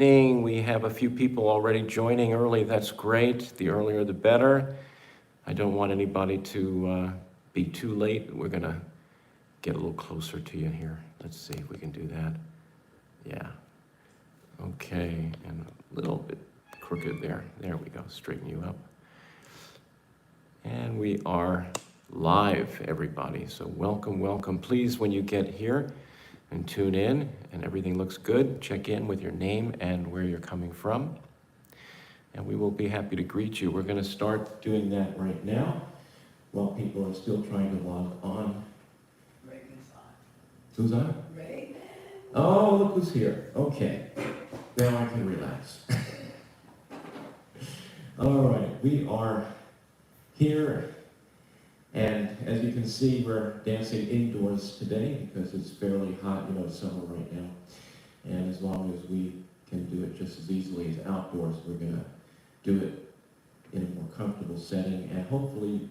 We have a few people already joining early. That's great. The earlier the better. I don't want anybody to be too late. We're going to get a little closer to you here. Let's see if we can do that. Yeah. Okay. And a little bit crooked there. There we go. Straighten you up. And we are live, everybody. So welcome, welcome. Please, when you get here and tune in and everything looks good, check in with your name and where you're coming from. And we will be happy to greet you. We're going to start doing that right now while people are still trying to log on. Raymond's on. Who's on? Raymond. Oh, look who's here. Okay. Now I can relax. All right. We are here. And as you can see, we're dancing indoors today because it's fairly hot, it's summer right now. And as long as we can do it just as easily as outdoors, we're going to do it in a more comfortable setting. And hopefully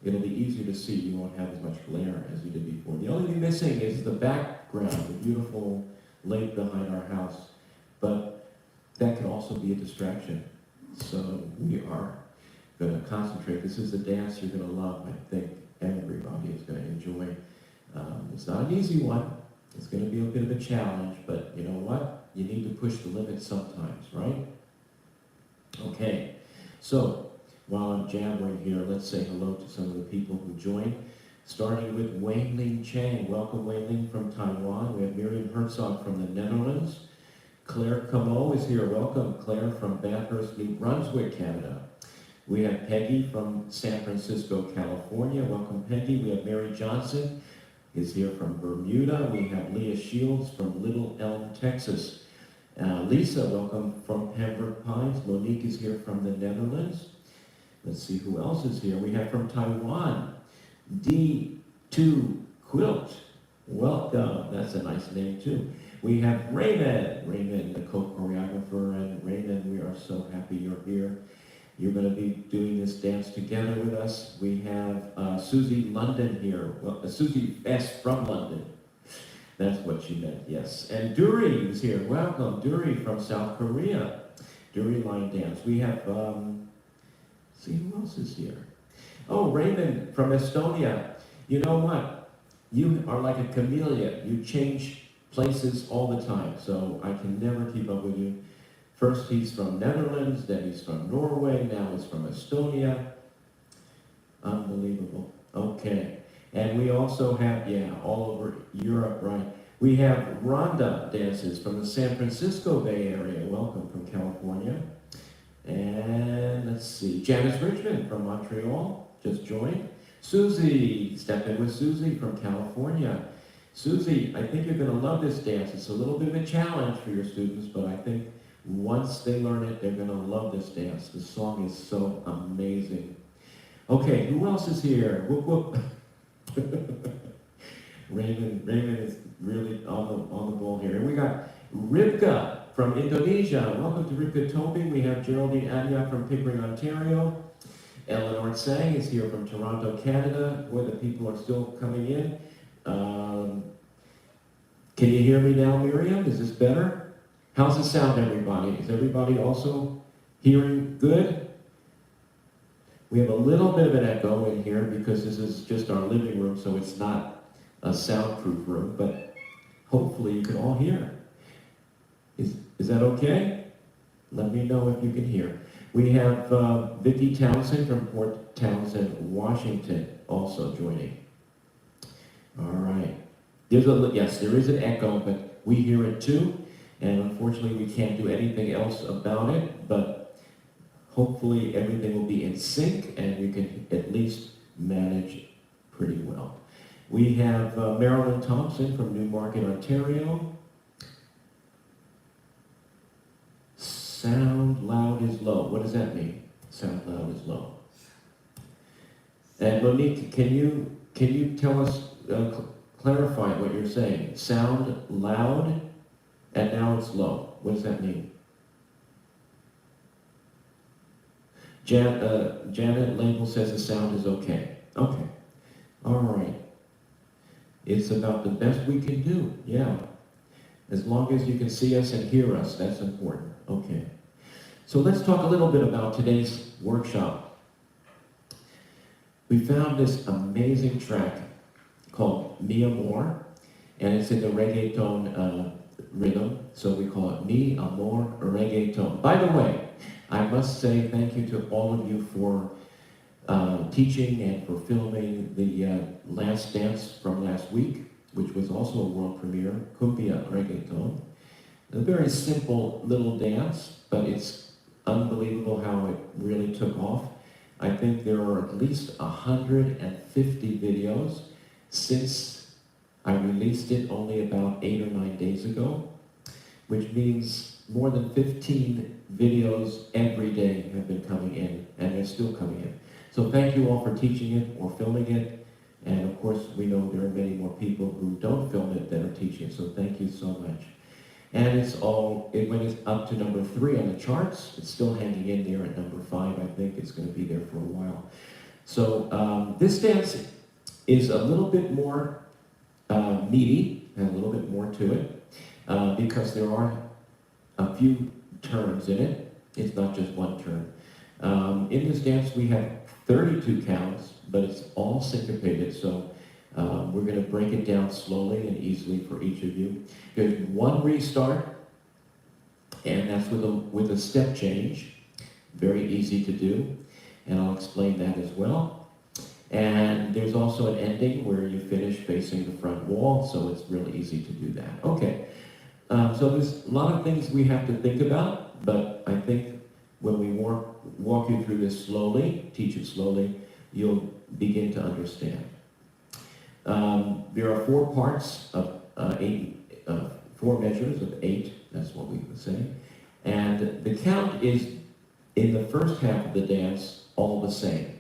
it'll be easier to see. You won't have as much glare as you did before. The only thing missing is the background, the beautiful lake behind our house. But that can also be a distraction. So we are going to concentrate. This is a dance you're going to love. I think everybody is going to enjoy. It's not an easy one. It's going to be a bit of a challenge, but you know what? You need to push the limits sometimes, right? Okay, so while I'm jabbering here, let's say hello to some of the people who joined, starting with Wei-Ling Chang. Welcome, Wei-Ling from Taiwan. We have Miriam Herzog from the Netherlands. Claire Camo is here. Welcome, Claire from Bathurst, New Brunswick, Canada. We have Peggy from San Francisco, California. Welcome, Peggy. We have Mary Johnson is here from Bermuda. We have Leah Shields from Little Elm, Texas. Lisa, welcome from Pembroke Pines. Monique is here from the Netherlands. Let's see who else is here. We have from Taiwan, D2 Quilt. Welcome. That's a nice name, too. We have Raymond. Raymond, the co-choreographer. And Raymond, we are so happy you're here. You're going to be doing this dance together with us. We have Susie London here. Well, Susie S. from London. That's what she meant, yes. And Duri is here. Welcome, Duri from South Korea. Duri line dance. We have, see who else is here? Oh, Raymond from Estonia. You know what? You are like a chameleon. You change places all the time, so I can never keep up with you. First he's from Netherlands, then he's from Norway, now he's from Estonia. Unbelievable. Okay. And we also have, all over Europe, right? We have Rhonda dances from the San Francisco Bay Area. Welcome from California. And let's see, Janice Richmond from Montreal just joined. Susie, step in with Susie from California. Susie, I think you're going to love this dance. It's a little bit of a challenge for your students, but I think once they learn it, they're going to love this dance. The song is so amazing. Okay, who else is here? Whoop, whoop. Raymond is really on the ball here. And we got Rivka from Indonesia. Welcome to Rivka Toby. We have Geraldine Anya from Pickering, Ontario. Eleanor Tsang is here from Toronto, Canada, where the people are still coming in. Can you hear me now, Miriam? Is this better? How's the sound, everybody? Is everybody also hearing good? We have a little bit of an echo in here because this is just our living room, so it's not a soundproof room, but hopefully you can all hear. Is that okay? Let me know if you can hear. We have Vicki Townsend from Port Townsend, Washington, also joining. All right. Yes, there is an echo, but we hear it too. And unfortunately, we can't do anything else about it, but hopefully everything will be in sync and we can at least manage pretty well. We have Marilyn Thompson from Newmarket, Ontario. Sound loud is low. What does that mean? Sound loud is low. And Monique, can you tell us, clarify what you're saying? Sound loud and now it's low. What does that mean? Janet Label says the sound is okay. Okay. All right. It's about the best we can do. Yeah. As long as you can see us and hear us, that's important. Okay. So let's talk a little bit about today's workshop. We found this amazing track called Mi Amor, and it's in the reggaeton rhythm, so we call it Mi Amor Reggaeton. By the way, I must say thank you to all of you for teaching and for filming the last dance from last week, which was also a world premiere, Cumbia Reggaeton. A very simple little dance, but it's unbelievable how it really took off. I think there are at least 150 videos since I released it only about 8 or 9 days ago, which means more than 15 videos every day have been coming in, and they're still coming in. So thank you all for teaching it or filming it, and of course we know there are many more people who don't film it that are teaching it, so thank you so much. And it went up to number 3 on the charts. It's still hanging in there at number 5. I think it's going to be there for a while. So this dance is a little bit more meaty, and a little bit more to it, because there are a few turns in it. It's not just one turn. In this dance we have 32 counts, but it's all syncopated, so we're going to break it down slowly and easily for each of you. There's one restart, and that's with a step change. Very easy to do, and I'll explain that as well. And there's also an ending where you finish facing the front wall, so it's really easy to do that. Okay, so there's a lot of things we have to think about, but I think when we walk you through this slowly, teach it slowly, you'll begin to understand. There are 4 parts of 4 measures of 8, that's what we would say. And the count is, in the first half of the dance, all the same,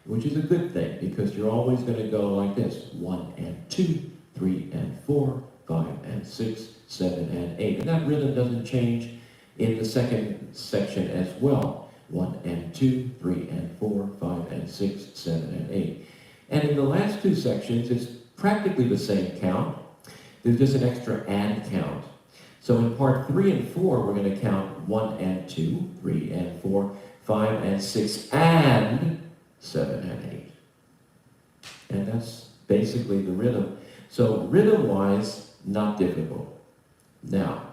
which is a good thing, because you're always going to go like this: 1 and 2, 3 and 4, 5 and 6, 7 and 8. And that rhythm doesn't change in the second section as well. 1 and 2, 3 and 4, 5 and 6, 7 and 8. And in the last 2 sections, it's practically the same count. There's just an extra and count. So in part 3 and 4, we're going to count 1 and 2, 3 and 4, 5 and 6, and 7 and 8. And that's basically the rhythm. So rhythm-wise, not difficult. Now,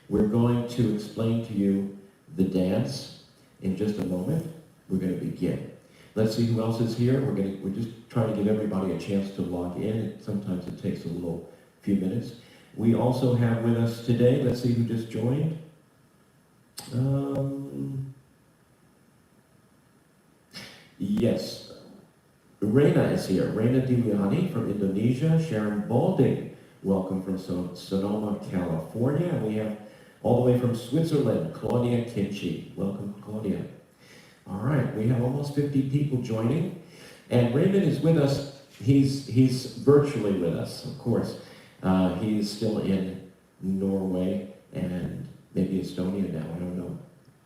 we're going to explain to you the dance in just a moment. We're going to begin. Let's see who else is here. We're just trying to give everybody a chance to log in. Sometimes it takes a few minutes. We also have with us today, let's see who just joined. Yes, Reina is here. Reina Dimiani from Indonesia. Sharon Balding, welcome from Sonoma, California. And we have all the way from Switzerland, Claudia Kinchi. Welcome, Claudia. All right, we have almost 50 people joining, and Raymond is with us. He's virtually with us, of course. He is still in Norway and maybe Estonia now. I don't know.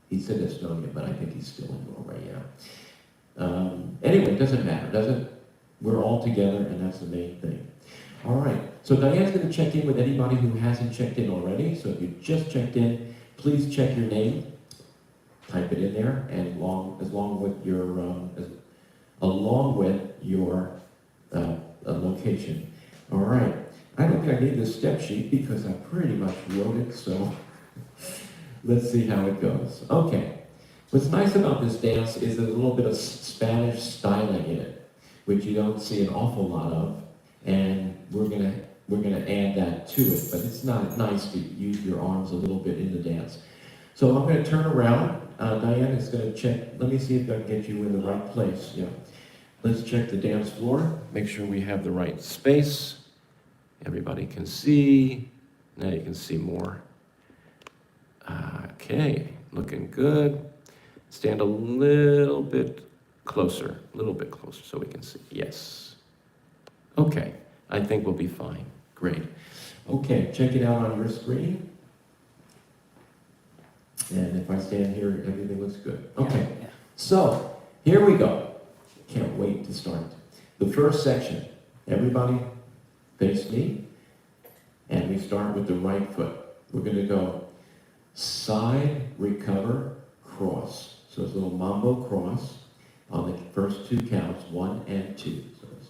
He said Estonia, but I think he's still in Norway. Yeah. Anyway, it doesn't matter, does it? We're all together, and that's the main thing. All right. So Diane's going to check in with anybody who hasn't checked in already. So if you just checked in, please check your name. Type it in there, and along with your location. All right. I don't think I need this step sheet because I pretty much wrote it, so let's see how it goes. Okay. What's nice about this dance is there's a little bit of Spanish styling in it, which you don't see an awful lot of, and we're gonna add that to it. But it's not nice to use your arms a little bit in the dance. So I'm going to turn around. Diane is going to check. Let me see if I can get you in the right place. Yeah. Let's check the dance floor. Make sure we have the right space. Everybody can see. Now you can see more. Okay, looking good. Stand a little bit closer so we can see. Yes. Okay, I think we'll be fine. Great. Okay, check it out on your screen. And if I stand here, everything looks good. Okay, so here we go. Can't wait to start. The first section. Everybody face me. And we start with the right foot. We're going to go side, recover, cross. So it's a little mambo cross on the first two counts, 1 and 2. So it's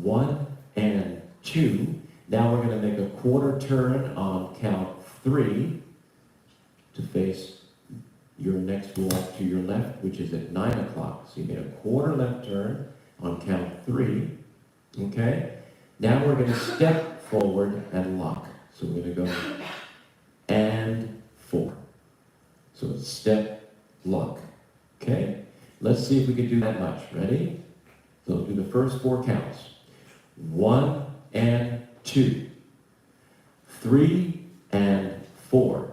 1 and 2. Now we're going to make a quarter turn on count 3 to face your next walk to your left, which is at 9 o'clock. So you made a quarter left turn on count 3. Okay? Now we're going to step forward and lock. So we're going to go and 4. So it's step, lock. Okay? Let's see if we can do that much. Ready? So do the first 4 counts. 1 and 2. 3 and 4.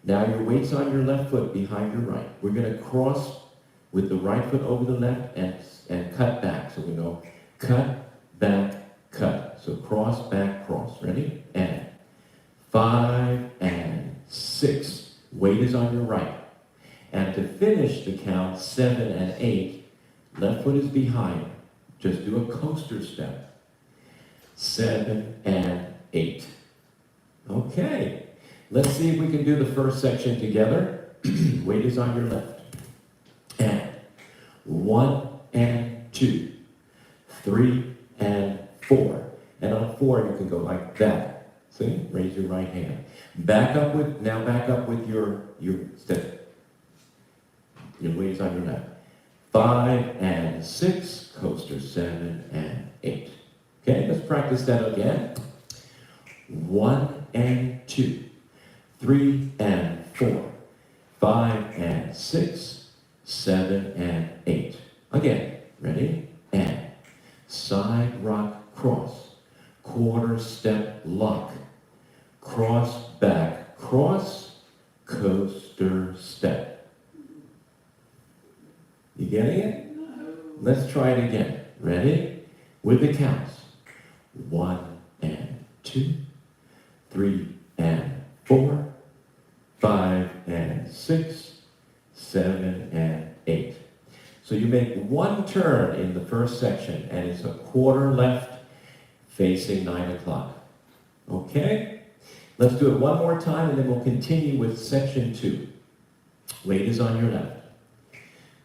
Now your weight's on your left foot behind your right. We're going to cross with the right foot over the left and cut back. So we go cut, back, cut. So cross, back, cross. Ready? And 5 and 6. Weight is on your right. And to finish the count, 7 and 8, left foot is behind. Just do a coaster step. 7 and 8. Okay. Let's see if we can do the first section together. Weight is on your left. And 1 and 2. 3 and 4. And on 4 you can go like that. See? Raise your right hand. Back up with your step. Your weight is on your left. 5 and 6, coaster 7 and 8. Okay, let's practice that again. 1 and 2, 3 and 4, 5 and 6, 7 and 8. Again, ready? And side rock cross, quarter step lock, cross back cross, coaster step. You getting it? Let's try it again. Ready? With the counts. 1 and 2, 3 and 4, 5 and 6, 7 and 8. So you make one turn in the first section, and it's a quarter left facing 9 o'clock. Okay? Let's do it one more time, and then we'll continue with section 2. Weight is on your left.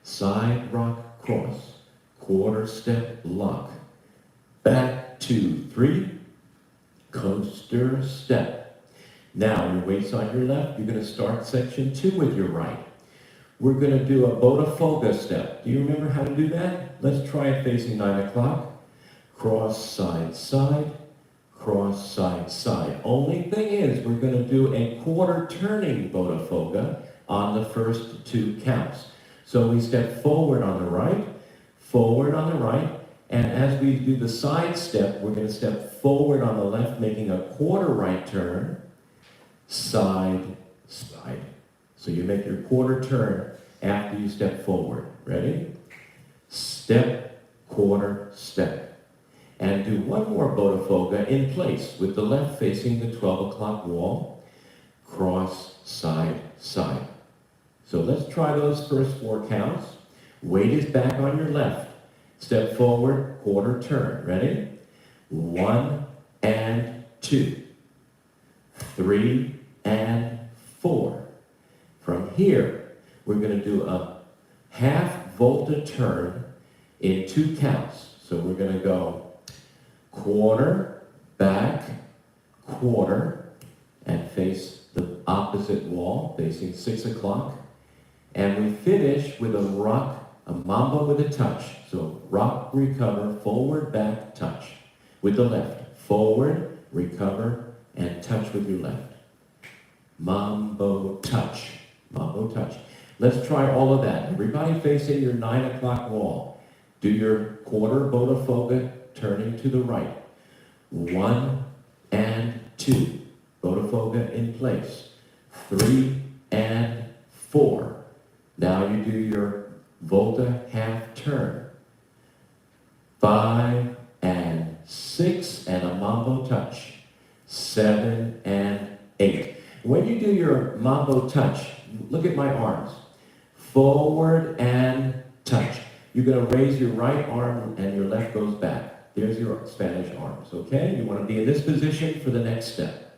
Side rock cross, quarter step lock, back 2, 3, coaster step. Now your weight's on your left. You're going to start section 2 with your right. We're going to do a Botafogo step. Do you remember how to do that? Let's try it facing 9 o'clock. Cross, side, side, cross, side, side. Only thing is, we're going to do a quarter turning Botafogo on the first 2 counts. So we step forward on the right, and as we do the side step, we're going to step forward on the left, making a quarter right turn, side, side. So you make your quarter turn after you step forward. Ready? Step, quarter, step. And do one more Botafogo in place with the left facing the 12 o'clock wall, cross, side, side. So let's try those first 4 counts. Weight is back on your left. Step forward, quarter turn. Ready? 1 and 2. 3 and 4. From here, we're going to do a half volta turn in 2 counts. So we're going to go quarter, back, quarter, and face the opposite wall, facing 6 o'clock. And we finish with a rock, a mambo with a touch. So rock, recover, forward, back, touch. With the left. Forward, recover, and touch with your left. Mambo, touch. Mambo, touch. Let's try all of that. Everybody facing your 9 o'clock wall. Do your quarter Botafogo turning to the right. 1 and 2. Botafogo in place. 3 and 4. Now you do your volta half turn. 5 and 6 and a mambo touch. 7 and 8. When you do your mambo touch, look at my arms. Forward and touch. You're going to raise your right arm and your left goes back. There's your Spanish arms, okay? You want to be in this position for the next step.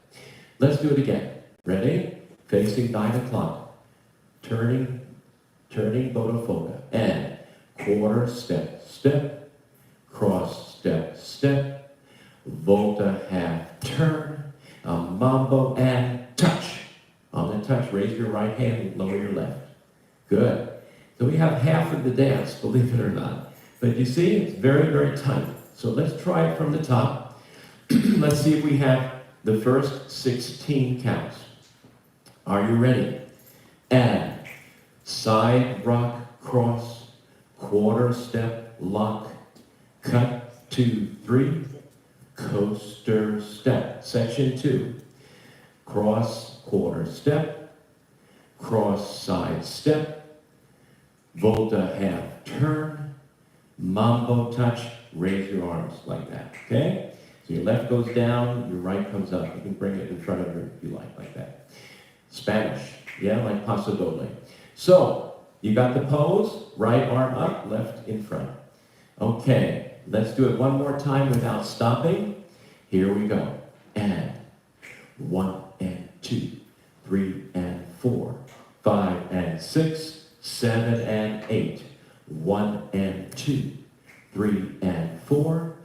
Let's do it again. Ready? Facing 9 o'clock. Turning, Botafoga. And quarter, step, step. Cross, step, step. Volta, half, turn. A mambo, and touch. On the touch, raise your right hand and lower your left. Good. So we have half of the dance, believe it or not. But you see, it's very, very tight. So let's try it from the top. Let's see if we have the first 16 counts. Are you ready? And side rock, cross, quarter step, lock, cut, 2, 3, coaster step. Section 2. Cross, quarter step, cross, side step, volta, half turn, mambo touch, raise your arms like that, okay? So your left goes down, your right comes up. You can bring it in front of you if you like that. Spanish, yeah, like paso doble. So, you got the pose, right arm up, left in front. Okay, let's do it one more time without stopping. Here we go. And 1 and 2, 3 and 4, 5 and 6, 7 and 8. 1 and 2, 3 and 4,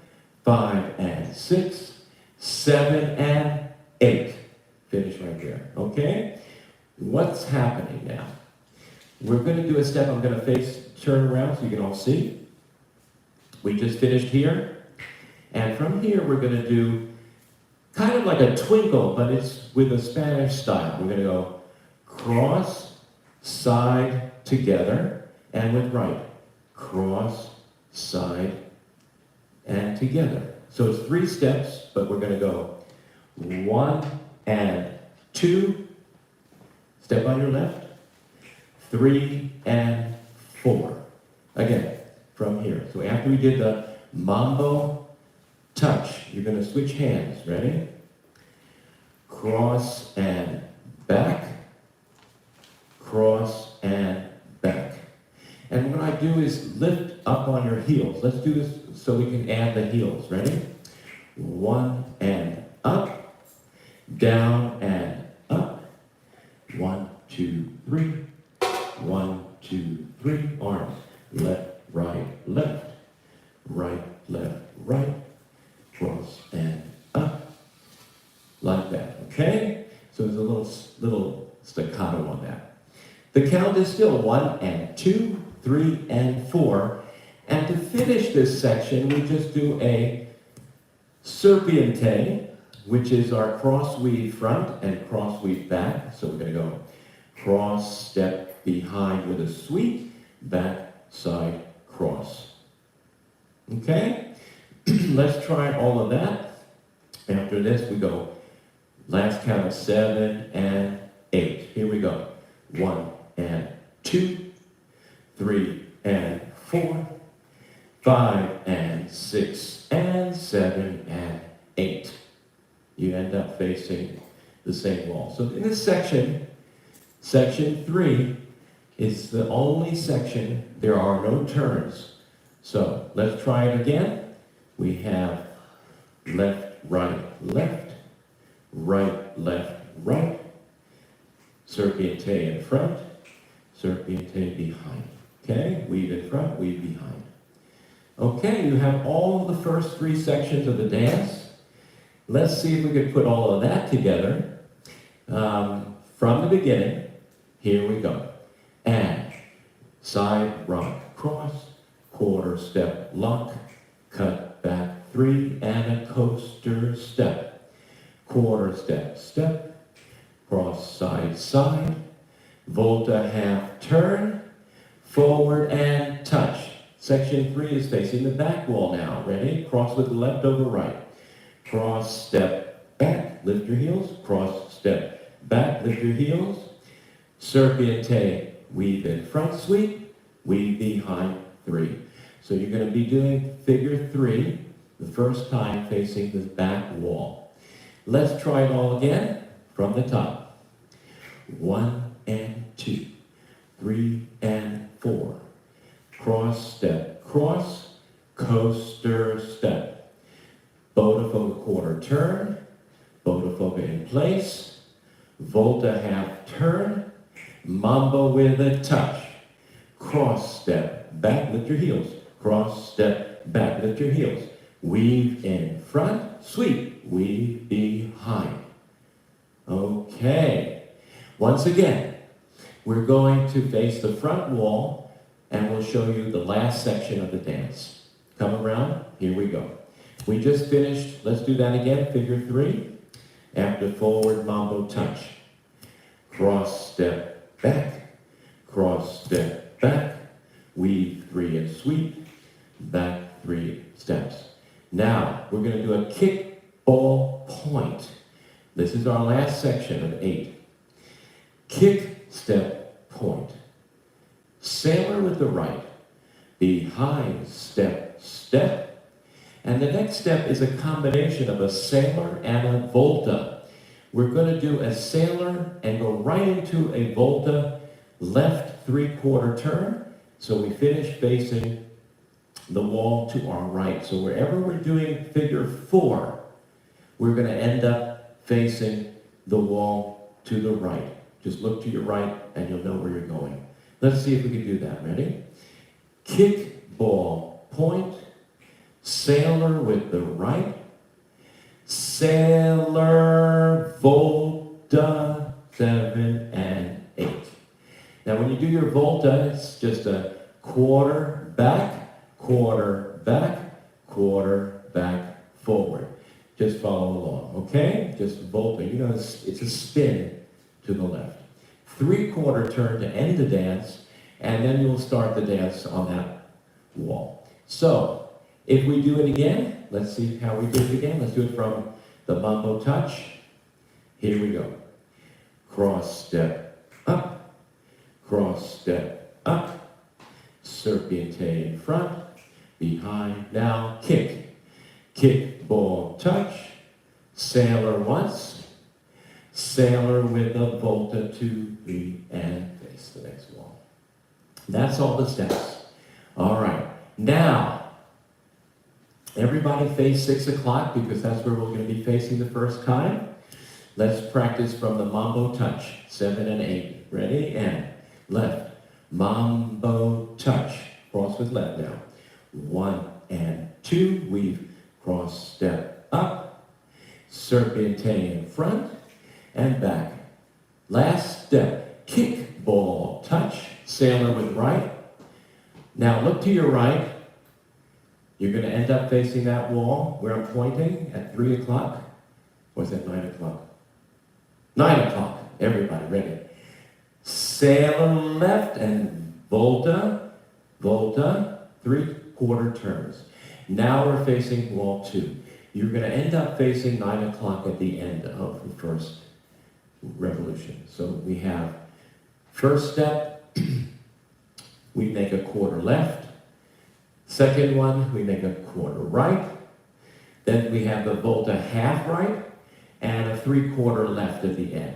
5 and 6, 7 and 8. Finish right there, okay? What's happening now? We're going to do a step. I'm going to turn around so you can all see. We just finished here. And from here, we're going to do kind of like a twinkle, but it's with a Spanish style. We're going to go cross, side, together, and with right. Cross, side, and together. So it's 3 steps, but we're going to go 1 and 2. Step on your left. 3 and 4. Again, from here. So after we did the mambo touch, you're going to switch hands. Ready? Cross and back. Cross and back. And what I do is lift up on your heels. Let's do this so we can add the heels. Ready? 1 and up. Down and up. 1, 2, 3. 1, 2, 3. Arms. Left, right, left. Right, left, right. Cross and up. Like that, okay? So there's a little staccato on that. The count is still 1 and 2, 3 and 4. And to finish this section, we just do a serpiente, which is our cross weave front and cross weave back. So we're going to go cross, step behind with a sweep, back, side, cross. Okay? Let's try all of that. After this, we go last count of 7 and 8. Here we go. 1 and 2, 3 and 4, 5 and 6 and 7 and 8. You end up facing the same wall. So in this section, section 3 is the only section, there are no turns. So let's try it again. We have left, right, left, right, left, right, serpiente in front, serpiente behind. Okay, weave in front, weave behind. Okay, you have all of the first 3 sections of the dance. Let's see if we can put all of that together. From the beginning, here we go. And side, rock, cross, quarter step, lock, cut, back, 3, and a coaster step. Quarter step, step, cross, side, side, volta, half turn, forward, and touch. Section 3 is facing the back wall now. Ready? Cross with the left over right. Cross, step, back, lift your heels. Cross, step, back, lift your heels. Serpiente, weave in front sweep, weave behind 3. So you're going to be doing figure 3 the first time facing the back wall. Let's try it all again from the top. 1 and 2, 3 and 4. Cross, step, cross, coaster step. Botafoga quarter turn, Botafoga in place, volta half turn, mambo with a touch, cross step, back, lift your heels, cross step, back, lift your heels, weave in front, sweep, weave behind. Okay, once again, we're going to face the front wall and we'll show you the last section of the dance. Come around, here we go. We just finished, let's do that again, figure 3. After forward mambo touch. Cross step back, cross step back, weave 3 and sweep, back 3 steps. Now, we're going to do a kick ball point. This is our last section of 8. Kick step point. Sailor with the right, behind step, step, and the next step is a combination of a sailor and a volta. We're going to do a sailor and go right into a volta, left 3/4 turn, so we finish facing the wall to our right. So wherever we're doing figure 4, we're going to end up facing the wall to the right. Just look to your right and you'll know where you're going. Let's see if we can do that. Ready? Kick, ball, point, sailor with the right, sailor, volta, 7 and 8. Now when you do your volta, it's just a quarter back, quarter back, quarter back, forward. Just follow along, okay? Just volta. You know, it's a spin to the left. 3/4 turn to end the dance, and then you'll start the dance on that wall. So, if we do it again, let's see how we do it again. Let's do it from the mambo touch. Here we go. Cross step up, cross step up, serpiente in front, behind, now kick. Kick, ball, touch, sailor once, sailor with a volta, 2, 3, and face the next wall. That's all the steps. All right. Now, everybody face 6 o'clock because that's where we're going to be facing the first time. Let's practice from the mambo touch, 7 and 8. Ready? And left. Mambo touch. Cross with left now. 1 and 2. Weave. Cross step up. Serpiente in front. And back. Last step, kick, ball, touch, sailor with right. Now look to your right. You're going to end up facing that wall where I'm pointing at 3 o'clock. Or is that 9 o'clock? 9 o'clock. Everybody ready. Sailor left and volta, volta, 3/4 turns. Now we're facing wall 2. You're going to end up facing 9 o'clock at the end of the first revolution. So we have first step, we make a quarter left. Second one, we make a quarter right. Then we have the volta half right and a 3/4 left at the end.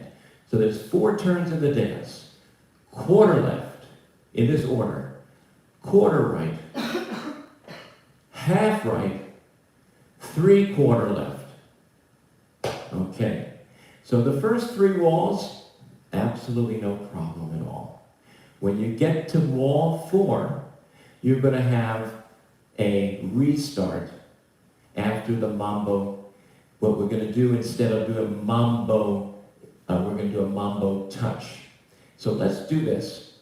So there's 4 turns in the dance. Quarter left, in this order. Quarter right, half right, 3/4 left. Okay. So the first 3 walls, absolutely no problem at all. When you get to wall 4, you're going to have a restart after the mambo. What we're going to do instead of doing mambo, we're going to do a mambo touch. So let's do this.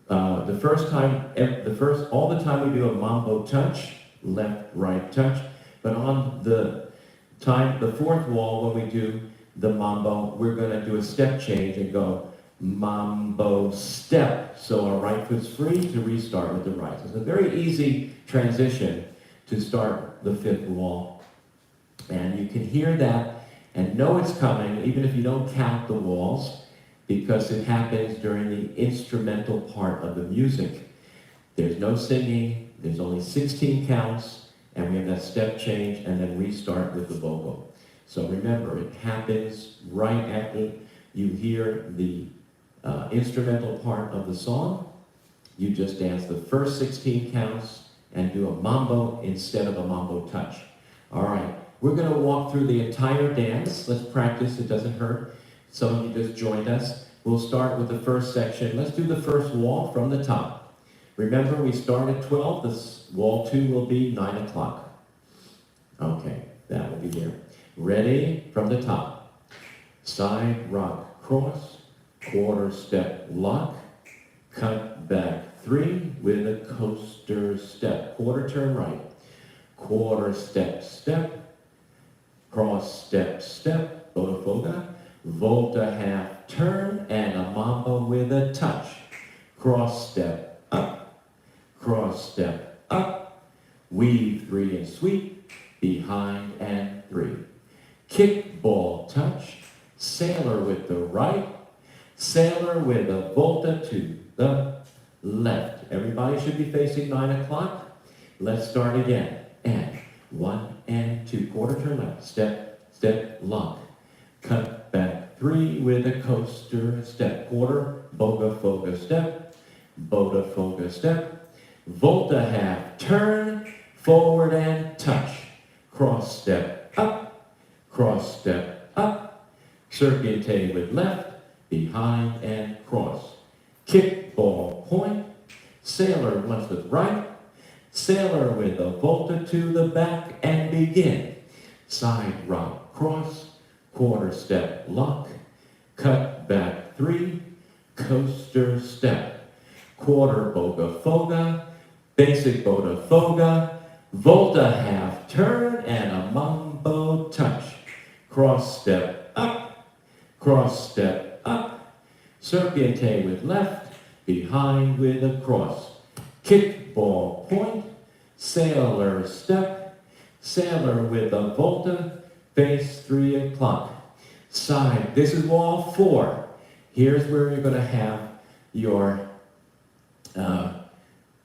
All the time we do a mambo touch, left, right touch, but on the 4th wall when we do the mambo, we're going to do a step change and go mambo step. So our right foot's free to restart with the right. So it's a very easy transition to start the 5th wall. And you can hear that and know it's coming, even if you don't count the walls, because it happens during the instrumental part of the music. There's no singing, there's only 16 counts, and we have that step change and then restart with the vocal. So remember, it happens right after you hear the instrumental part of the song. You just dance the first 16 counts and do a mambo instead of a mambo touch. All right, we're going to walk through the entire dance. Let's practice, it doesn't hurt. some of you just joined us. We'll start with the first section. Let's do the first wall from the top. Remember, we start at 12. This wall 2 will be 9 o'clock. Okay, that will be there. Ready? From the top. Side rock cross, quarter step lock, cut back 3 with a coaster step. Quarter turn right. Quarter step step, cross step step, botafoga, volta half turn, and a mambo with a touch. Cross step up, weave 3 and sweep, behind and 3. Kick ball touch, sailor with the right, sailor with a volta to the left. Everybody should be facing 9 o'clock. Let's start again. And 1 and 2, quarter turn left, step, step, lock. Cut back 3 with a coaster step, quarter, boga, foga step, boda, foga step, volta half turn, forward and touch. Cross step up, serpiente with left, behind and cross. Kick ball point, sailor once with right, sailor with a volta to the back and begin. Side rock cross, quarter step lock, cut back 3, coaster step, quarter boga foga, basic boda foga, volta half turn, and a mambo touch. Cross step up, serpiente with left, behind with a cross. Kick ball point, sailor step, sailor with a volta, face 3 o'clock. Side, this is wall 4. Here's where you're going to have your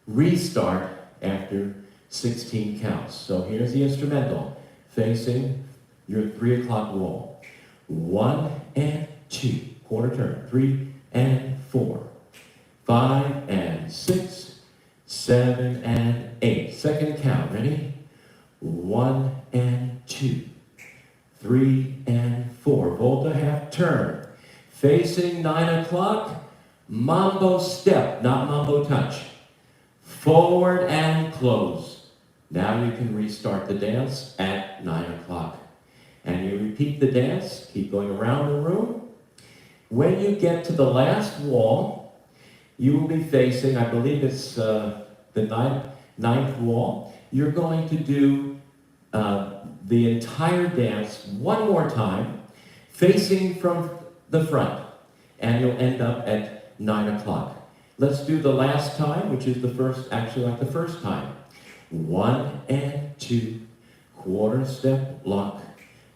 restart after 16 counts. So here's the instrumental, facing your 3 o'clock wall. 1 and 2, quarter turn, 3 and 4, 5 and 6, 7 and 8. Second count, ready? 1 and 2, 3 and 4. Volta half turn. Facing 9 o'clock, mambo step, not mambo touch. Forward and close. Now you can restart the dance at 9 o'clock. And you repeat the dance, keep going around the room. When you get to the last wall, you will be facing, I believe it's the ninth wall. You're going to do the entire dance one more time, facing from the front, and you'll end up at 9 o'clock. Let's do the last time, which is the first, actually like the first time. 1 and 2, quarter step lock,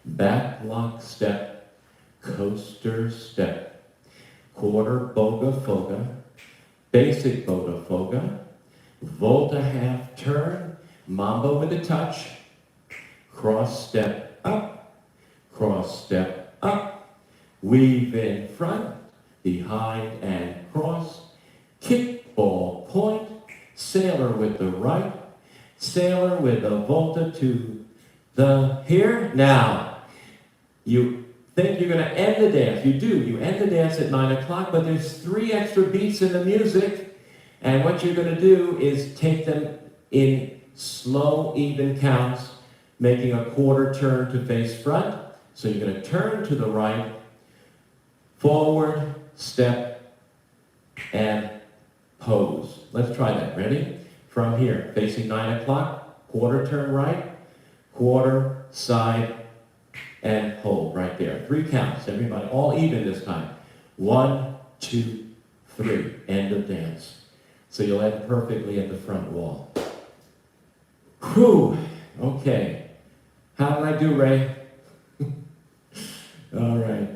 back lock step, coaster step, quarter boga foga, basic boga foga, volta half turn, mambo with a touch, cross step up, weave in front, behind and cross, kick ball point, sailor with the right, sailor with a volta to the here. Now, you think you're going to end the dance. You do. You end the dance at 9 o'clock, but there's 3 extra beats in the music, and what you're going to do is take them in slow, even counts, making a quarter turn to face front. So you're going to turn to the right, forward, step, and pose. Let's try that. Ready? From here, facing 9 o'clock, quarter turn right, quarter, side, and hold right there. 3 counts, everybody, all even this time. 1, 2, 3, end of dance. So you'll end perfectly at the front wall. Whew, okay. How did I do, Ray? All right.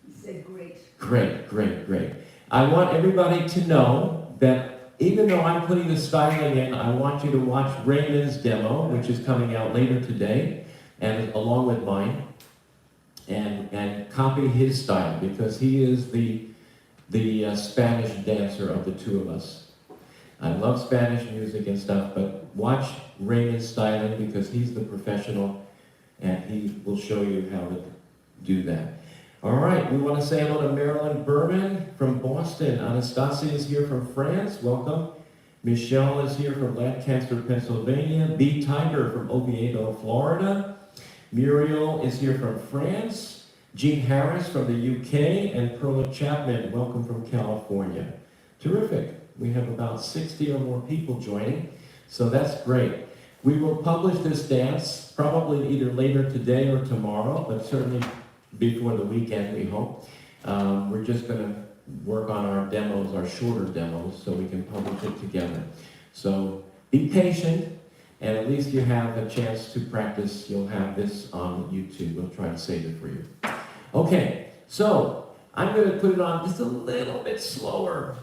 You said great. Great. I want everybody to know that even though I'm putting the styling in, I want you to watch Raymond's demo, which is coming out later today, and along with mine, and copy his style, because he is the Spanish dancer of the 2 of us. I love Spanish music and stuff, but watch Raymond's styling because he's the professional, and he will show you how to do that. All right, we want to say hello to Marilyn Berman from Boston. Anastasia is here from France. Welcome. Michelle is here from Lancaster, Pennsylvania. B. Tiger from Oviedo, Florida. Muriel is here from France. Jean Harris from the UK. And Perla Chapman, welcome from California. Terrific. We have about 60 or more people joining, so that's great. We will publish this dance probably either later today or tomorrow, but certainly before the weekend, we hope. We're just going to work on our demos, our shorter demos, so we can publish it together. So be patient, and at least you have a chance to practice. You'll have this on YouTube. We'll try to save it for you. Okay, so I'm going to put it on just a little bit slower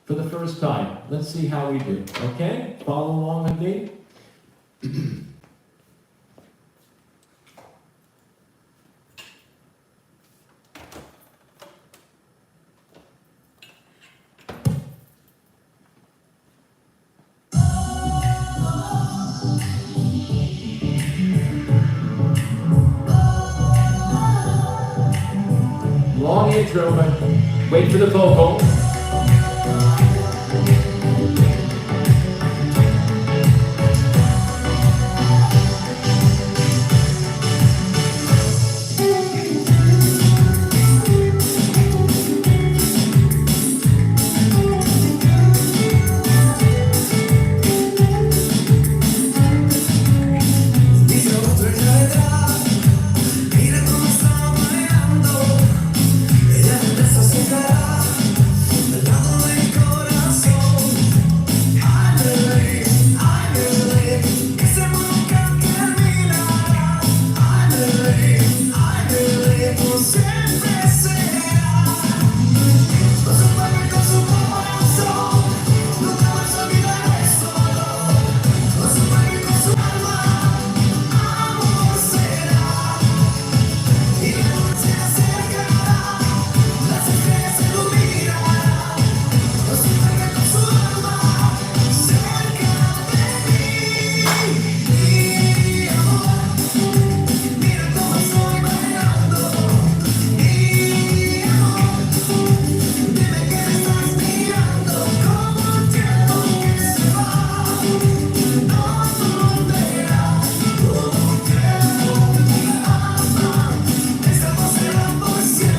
for the first time. Let's see how we do, okay? Follow along with me. Long intro, but wait for the vocal.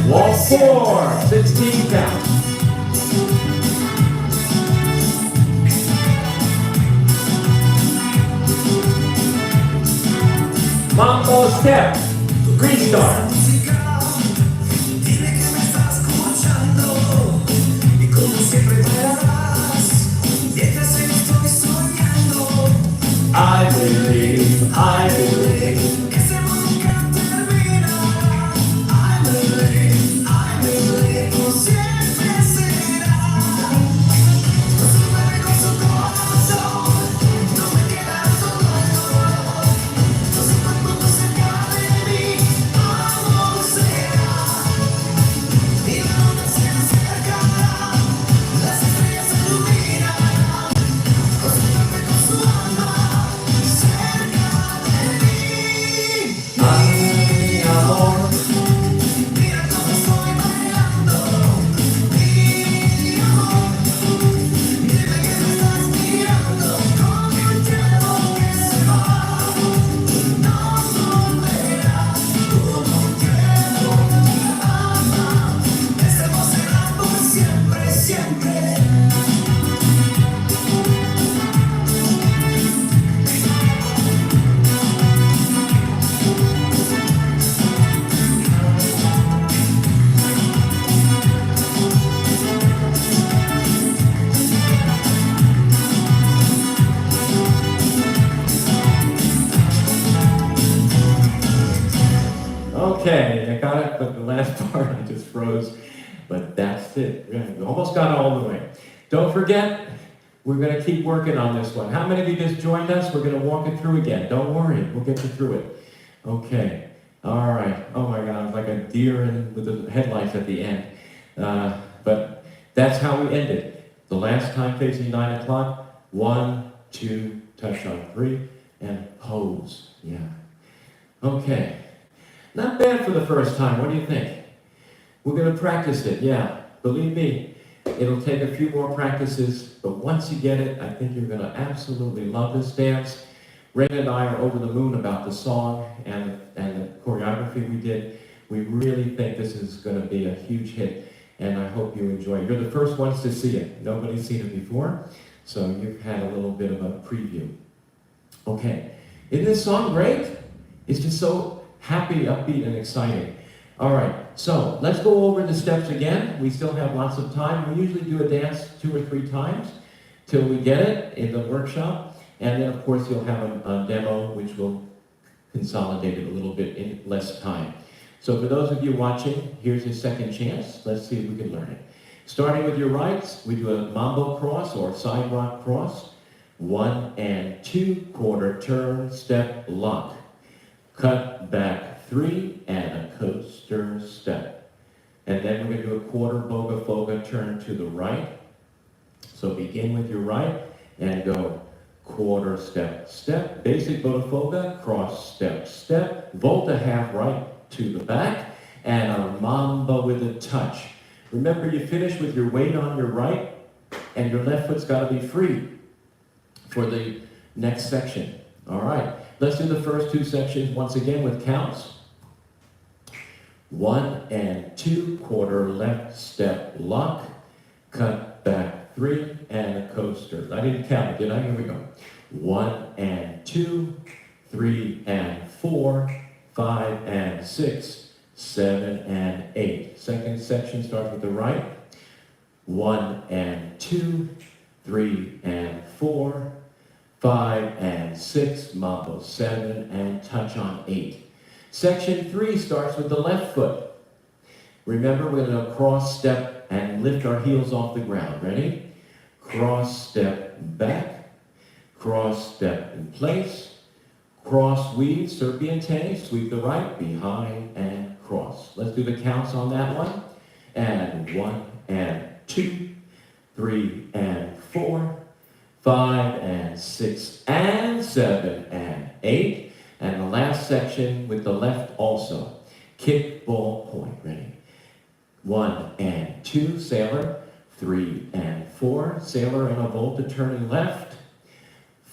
Walk 4, 16 count. Mambo step, restart. I believe, I believe. Okay, I got it, but the last part I just froze. But that's it. We almost got it all the way. Don't forget, we're going to keep working on this one. How many of you just joined us? We're going to walk it through again. Don't worry, we'll get you through it. Okay. All right. Oh my God, it's like a deer with the headlights at the end. But that's how we end it. The last time facing 9 o'clock. 1, 2, touch on 3, and pose. Yeah. Okay. Not bad for the first time. What do you think? We're going to practice it, yeah. Believe me, it'll take a few more practices, but once you get it, I think you're going to absolutely love this dance. Raymond and I are over the moon about the song and the choreography we did. We really think this is going to be a huge hit, and I hope you enjoy it. You're the first ones to see it. Nobody's seen it before, so you've had a little bit of a preview. Okay, isn't this song great? It's just so happy, upbeat, and exciting. All right, so let's go over the steps again. We still have lots of time. We usually do a dance 2 or 3 times till we get it in the workshop. And then, of course, you'll have a demo which will consolidate it a little bit in less time. So for those of you watching, here's your second chance. Let's see if we can learn it. Starting with your rights, we do a mambo cross or side rock cross. 1 and 2, quarter turn, step, lock. Cut back 3 and a coaster step. And then we're going to do a quarter boga foga turn to the right. So begin with your right and go quarter step, step, basic boga foga, cross step, step, volta half right to the back, and a mambo with a touch. Remember, you finish with your weight on your right, and your left foot's got to be free for the next section. All right, let's do the first 2 sections once again with counts. 1 and 2, quarter left step, lock, cut back 3, and a coaster. I didn't count it, did I? Here we go. 1 and 2, 3 and 4, 5 and 6, 7 and 8. Second section starts with the right. 1 and 2, 3 and 4, 5 and 6, mambo 7, and touch on 8. Section 3 starts with the left foot. Remember, we're going to cross step and lift our heels off the ground. Ready? Cross step back, cross step in place, cross weave, serpiente, sweep the right, behind, and cross. Let's do the counts on that one. And 1 and 2, 3 and 4, 5 and 6 and 7 and 8. And the last section with the left also. Kick, ball, point. Ready? 1 and 2, sailor. 3 and 4, sailor and a volta turning left.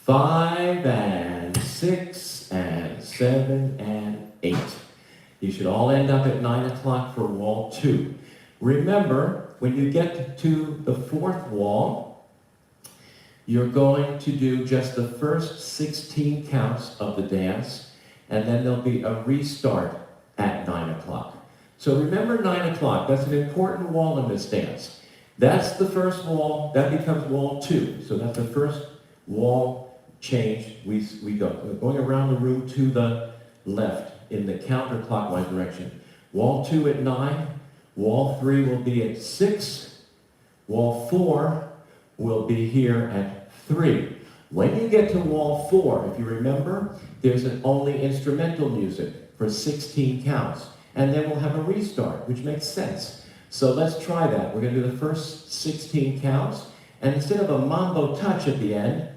5 and 6 and 7 and 8. You should all end up at 9 o'clock for wall 2. Remember, when you get to the 4th wall, you're going to do just the first 16 counts of the dance, and then there'll be a restart at 9 o'clock. So remember 9 o'clock, that's an important wall in this dance. That's the first wall, that becomes wall 2. So that's the first wall change. We go. We're going around the room to the left in the counterclockwise direction. Wall 2 at 9, wall 3 will be at 6, wall 4 will be here at 3. When you get to wall 4, if you remember, there's only instrumental music for 16 counts. And then we'll have a restart, which makes sense. So let's try that. We're going to do the first 16 counts. And instead of a mambo touch at the end,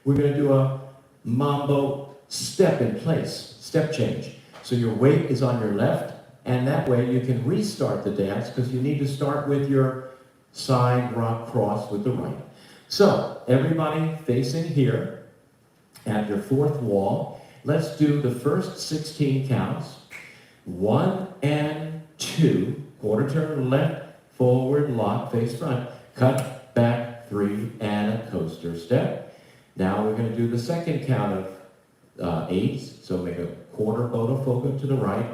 we're going to do a mambo step in place, step change. So your weight is on your left, and that way you can restart the dance because you need to start with your side rock cross with the right. So everybody facing here at your 4th wall, let's do the first 16 counts. 1 and 2, quarter turn left, forward, lock, face front, cut, back, 3, and a coaster step. Now we're going to do the second count of 8, so make a quarter boda foga to the right,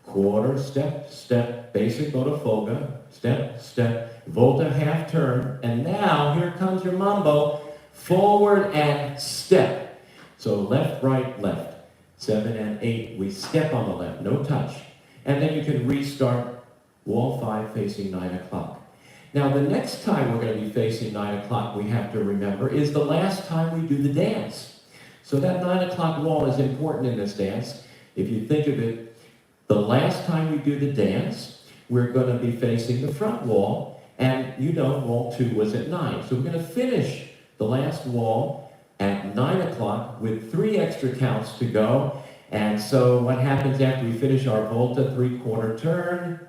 quarter step, step, basic boda foga, step, step, volta half turn, and now here comes your mambo, forward and step. So left, right, left. 7 and 8, we step on the left, no touch. And then you can restart wall 5 facing 9 o'clock. Now the next time we're going to be facing 9 o'clock, we have to remember, is the last time we do the dance. So that 9 o'clock wall is important in this dance. If you think of it, the last time we do the dance, we're going to be facing the front wall, and you know wall 2 was at 9. So we're going to finish the last wall at 9 o'clock with 3 extra counts to go. And so what happens after we finish our volta 3/4 turn,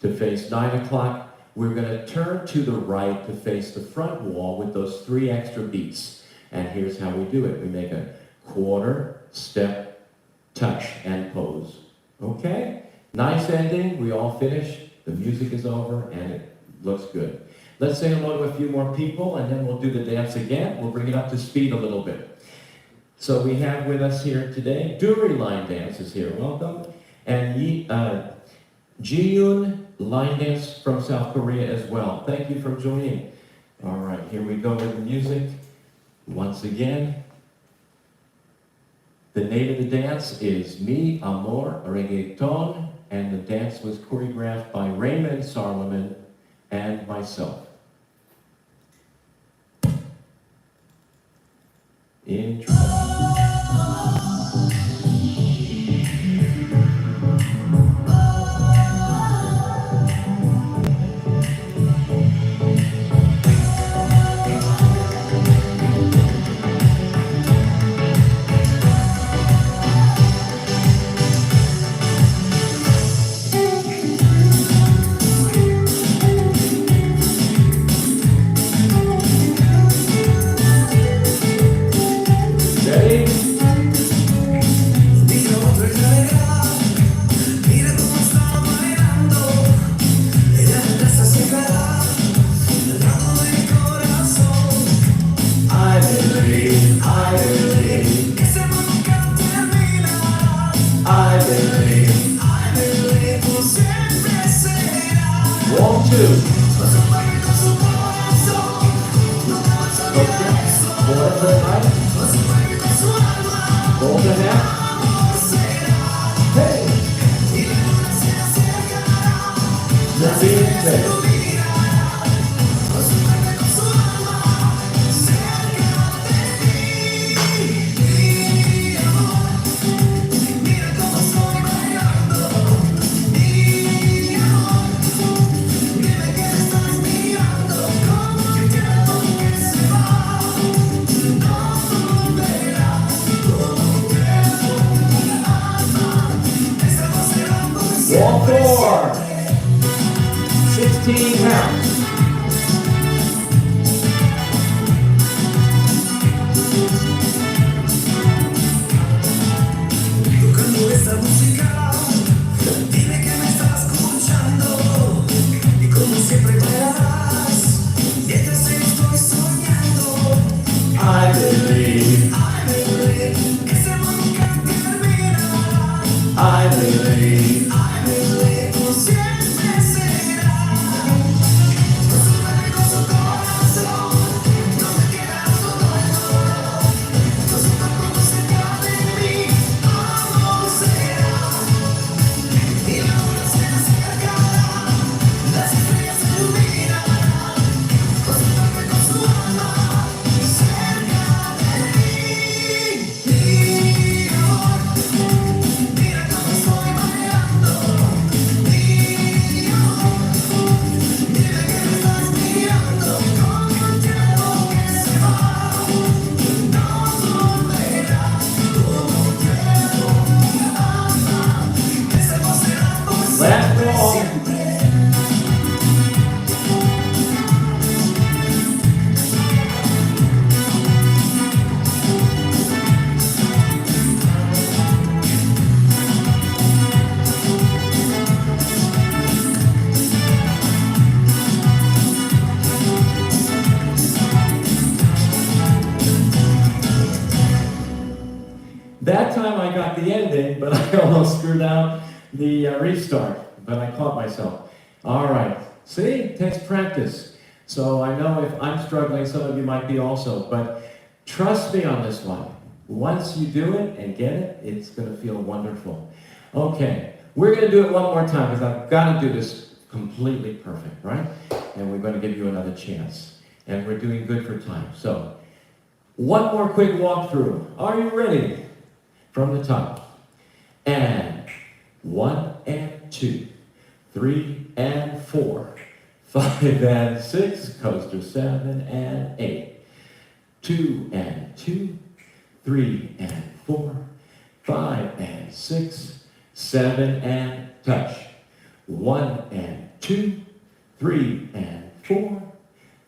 to face 9 o'clock. We're going to turn to the right to face the front wall with those 3 extra beats. And here's how we do it. We make a quarter, step, touch, and pose. Okay? Nice ending. We all finish. The music is over, and it looks good. Let's say hello to a few more people, and then we'll do the dance again. We'll bring it up to speed a little bit. So we have with us here today, Duri Line Dance is here. Welcome. And Ji-yoon Line Dance from South Korea as well. Thank you for joining. All right, here we go with the music. Once again, the name of the dance is Mi Amor Reggaeton, and the dance was choreographed by Raymond, Sarlemijn, and myself. Intro. Wall 4, 16 counts. Tocando esta música, dime que me estás escuchando y como siempre bailarás, mientras yo estoy soñando. I believe, que este mundo nunca terminará. I believe. Siempre será. Con su mente, con su corazón, no me quedas todo el dolor. Con su cuerpo cerca de mí, amor será. Y la luna se acercará, las estrellas se iluminarán. Con su cuerpo y con su alma, cerca de mí. Mi amor, mira cómo estoy bailando. Last call. That time I got the ending, but I almost screwed out the restart, but I caught myself. All right, see, it takes practice. So I know if I'm struggling, some of you might be also, but trust me on this one. Once you do it and get it, it's gonna feel wonderful. Okay, we're gonna do it one more time because I've gotta do this completely perfect, right? And we're gonna give you another chance. And we're doing good for time. So, one more quick walkthrough. Are you ready? From the top. And 1 and 2, 3 and 4, 5 and 6, coaster 7 and 8, 2 and 2, 3 and 4, 5 and 6, 7 and touch, 1 and 2, 3 and 4,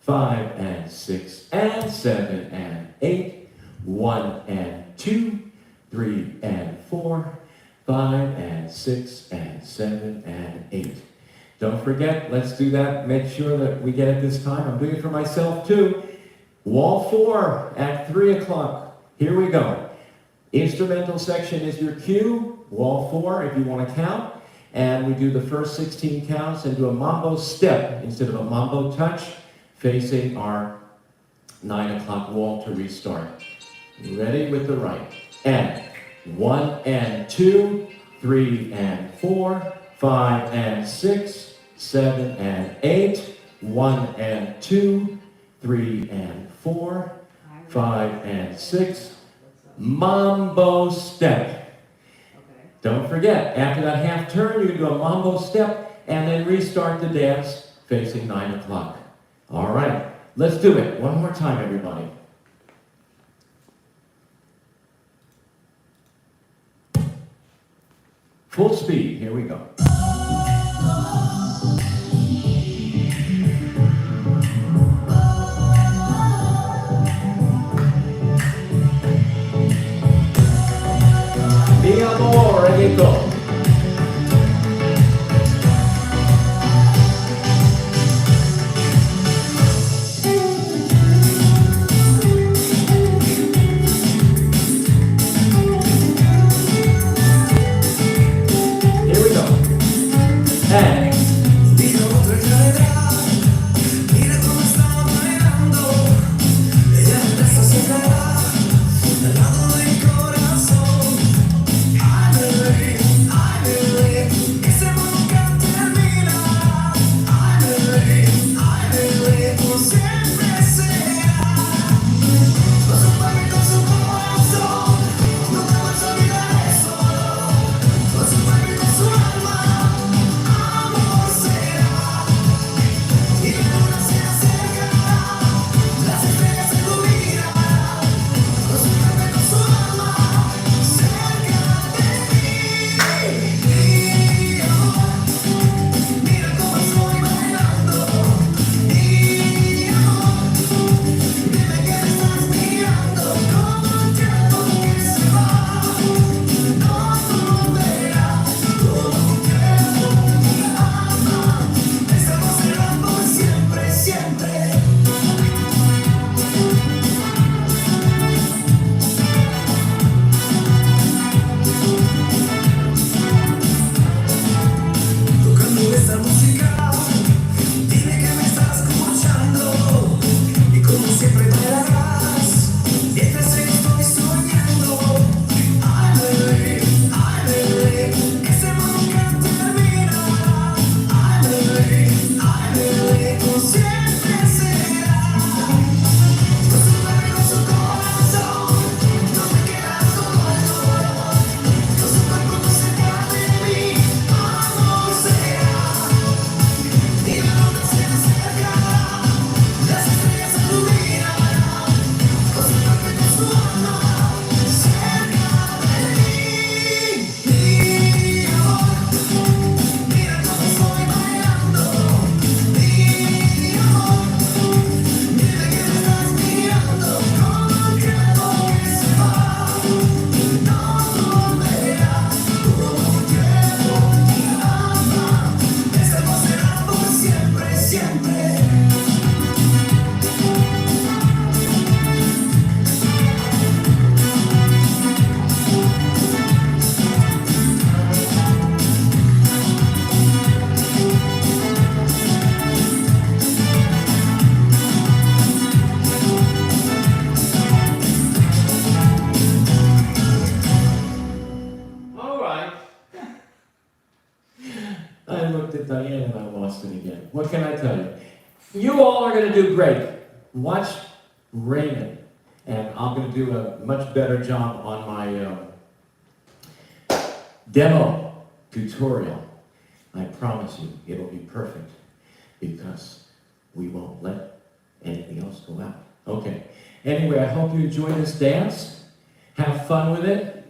5 and 6 and 7 and 8, 1 and 2, 3 and 4, 5 and 6 and 7 and 8. Don't forget, let's do that. Make sure that we get it this time. I'm doing it for myself too. Wall 4 at 3 o'clock. Here we go. Instrumental section is your cue. Wall 4 if you want to count. And we do the first 16 counts and do a mambo step instead of a mambo touch, facing our 9 o'clock wall to restart. You ready? With the right. And 1 and 2, 3 and 4, 5 and 6, 7 and 8, 1 and 2, 3 and 4, 5 and 6, mambo step. Don't forget, after that half turn, you can do a mambo step and then restart the dance facing 9 o'clock. All right, let's do it. One more time, everybody. Full speed, here we go. Mi Amor REGGAETON. Here we go. And Mira otra realidad, mira cómo está bailando. Ella empieza a secar al lado del corazón. Ay, bebé, ese mundo nunca termina. Ay, bebé, por siempre será. Con su cuerpo y con su corazón, nunca vas a olvidar eso. Con su cuerpo y con su alma. Amor será, y la luna se acercará, las estrellas se iluminarán, con su cuerpo y con su alma, cerca de mí. Mi amor, mira cómo estoy bailando. Mi amor, dime que me estás mirando, como el tiempo que se va, no volverá, como un tiempo. Estamos cerrando por siempre, siempre. Tocando esta música, dime que me estás escuchando. Y como siempre bailarás, mientras que estoy soñando. Ay, bebé, ese mundo nunca termina. Ay, bebé, por siempre será. Con su cuerpo y con su corazón, no me quedas todo el dolor. Con su cuerpo no se de mí, amor será. Y la luna se acercará, las estrellas se iluminarán. Con su cuerpo y con su alma, cerca de mí. Mi amor, mira cómo estoy bailando. Mi amor, dime que me estás mirando, como el tiempo que se va, no volverá, como un tiempo que ama. Estamos cerrando por siempre, siempre. all right. I looked at Diane and I lost it again. What can I tell you? You all are going to do great. Watch Raymond, and I'm going to do a much better job on my demo tutorial. I promise you, it'll be perfect because we won't let anything else go out. Okay. Anyway, I hope you enjoy this dance. Have fun with it.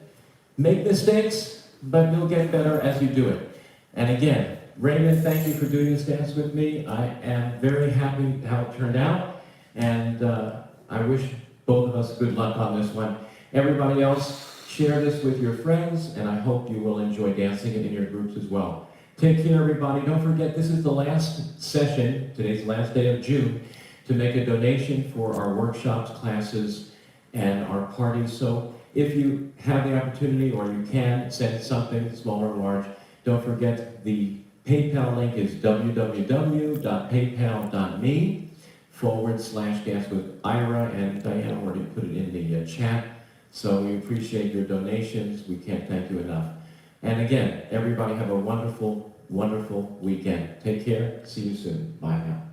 Make mistakes, but you'll get better as you do it. And again, Raymond, thank you for doing this dance with me. I am very happy how it turned out, and I wish both of us good luck on this one. Everybody else, share this with your friends, and I hope you will enjoy dancing it in your groups as well. Take care, everybody. Don't forget, this is the last session, today's the last day of June, to make a donation for our workshops, classes, and our parties. So if you have the opportunity or you can send something, small or large, don't forget the PayPal link is www.paypal.me/dance with Ira, and Diane already put it in the chat. So we appreciate your donations. We can't thank you enough. And again, everybody have a wonderful, wonderful weekend. Take care. See you soon. Bye now.